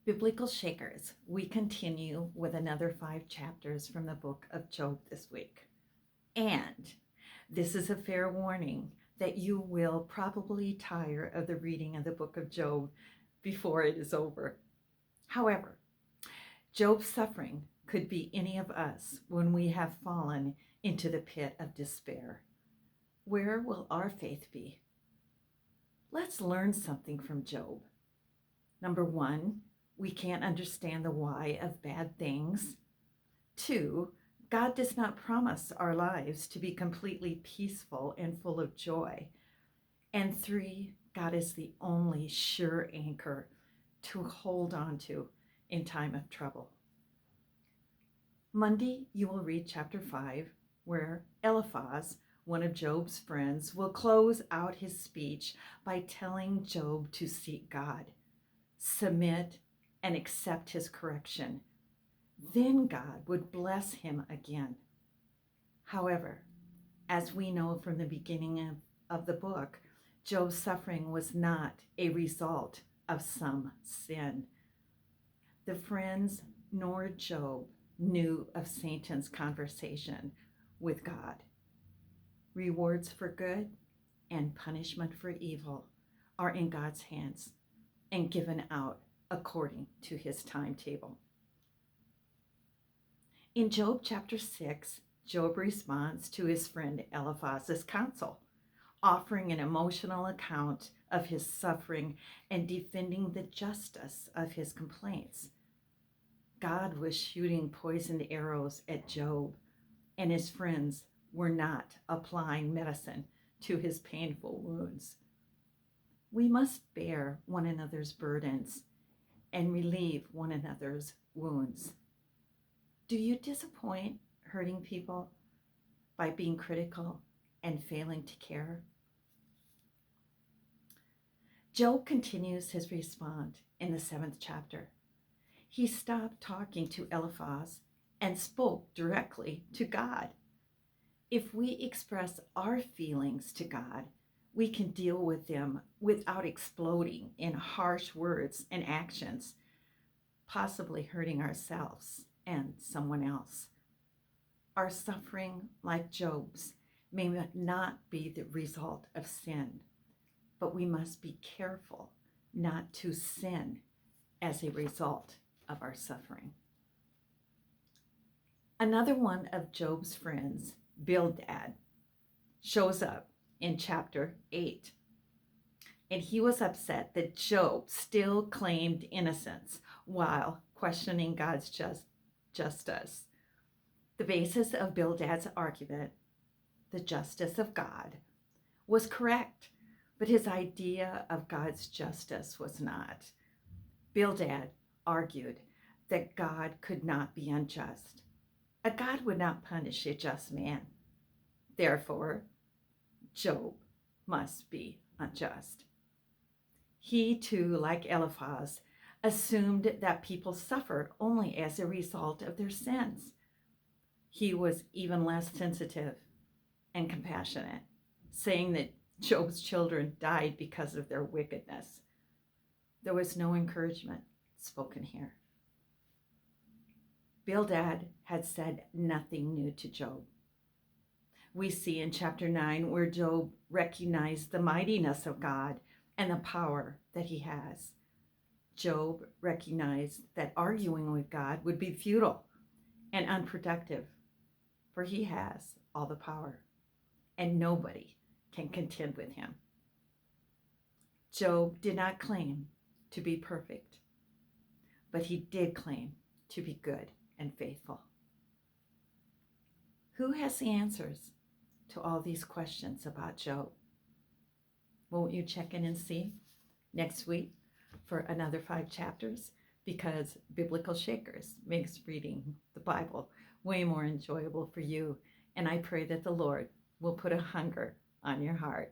Biblical Shakers, we continue with another 5 chapters from the book of Job this week. And this is a fair warning that you will probably tire of the reading of the book of Job before it is over. However, Job's suffering could be any of us when we have fallen into the pit of despair. Where will our faith be? Let's learn something from Job. Number 1, we can't understand the why of bad things. 2, God does not promise our lives to be completely peaceful and full of joy. And 3, God is the only sure anchor to hold on to in time of trouble. Monday, you will read chapter 5, where Eliphaz, one of Job's friends, will close out his speech by telling Job to seek God, submit, and accept his correction. Then God would bless him again. However, as we know from the beginning of the book, Job's suffering was not a result of some sin. The friends nor Job knew of Satan's conversation with God. Rewards for good and punishment for evil are in God's hands and given out according to his timetable. In Job chapter 6, Job responds to his friend Eliphaz's counsel, offering an emotional account of his suffering and defending the justice of his complaints. God was shooting poisoned arrows at Job, and his friends were not applying medicine to his painful wounds. We must bear one another's burdens and relieve one another's wounds. Do you disappoint hurting people by being critical and failing to care? Job continues his response in the 7th chapter. He stopped talking to Eliphaz and spoke directly to God. If we express our feelings to God, we can deal with them without exploding in harsh words and actions, possibly hurting ourselves and someone else. Our suffering, like Job's, may not be the result of sin, but we must be careful not to sin as a result of our suffering. Another one of Job's friends, Bildad, shows up in chapter 8. And he was upset that Job still claimed innocence while questioning God's justice. The basis of Bildad's argument, the justice of God, was correct, but his idea of God's justice was not. Bildad argued that God could not be unjust. A God would not punish a just man. Therefore, Job must be unjust. He too, like Eliphaz, assumed that people suffer only as a result of their sins. He was even less sensitive and compassionate, saying that Job's children died because of their wickedness. There was no encouragement spoken here. Bildad had said nothing new to Job. We see in chapter 9 where Job recognized the mightiness of God and the power that he has. Job recognized that arguing with God would be futile and unproductive, for he has all the power, and nobody can contend with him. Job did not claim to be perfect, but he did claim to be good and faithful. Who has the answers to all these questions about Job? Won't you check in and see next week for another 5 chapters? Because Biblical Shakers makes reading the Bible way more enjoyable for you. And I pray that the Lord will put a hunger on your heart.